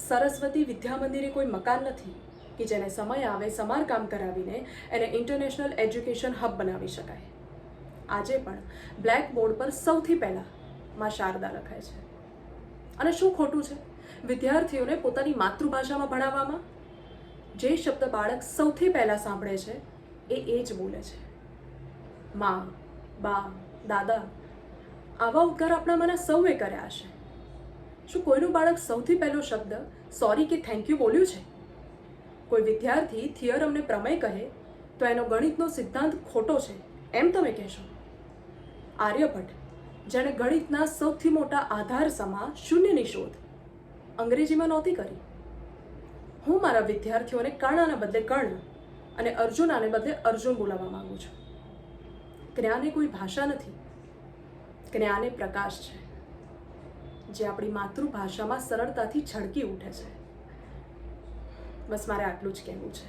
સરસ્વતી વિદ્યા મંદિર એ કોઈ મકાન નથી કે જેને સમય આવે સમારકામ કરાવીને એને ઇન્ટરનેશનલ એજ્યુકેશન હબ બનાવી શકાય. આજે પણ બ્લેકબોર્ડ પર સૌથી પહેલાં માં શારદા લખાય છે. અને શું ખોટું છે વિદ્યાર્થીઓને પોતાની માતૃભાષામાં ભણાવવામાં? જે શબ્દ બાળક સૌથી પહેલાં સાંભળે છે એ જ બોલે છે. માં, બા, દાદા આવા ઉદ્ગાર આપણામાંના સૌએ કર્યા હશે. શું કોઈનું બાળક સૌથી પહેલો શબ્દ સોરી કે થેન્ક યુ બોલ્યું છે? કોઈ વિદ્યાર્થી થિયરમને પ્રમેય કહે તો એનો ગણિતનો સિદ્ધાંત ખોટો છે એમ તમે કહેશો? આર્યભટ્ટ, જેણે ગણિતના સૌથી મોટા આધાર સમા શૂન્યની શોધ અંગ્રેજીમાં નહોતી કરી. હું મારા વિદ્યાર્થીઓને કર્ણના બદલે કર્ણ અને અર્જુનાને બદલે અર્જુન બોલાવવા માંગુ છું. જ્ઞાન એ કોઈ ભાષા નથી, જ્ઞાન એ પ્રકાશ છે જે આપણી માતૃભાષામાં સરળતાથી છલકી ઉઠે છે. બસ મારે આટલું જ કહેવું છે.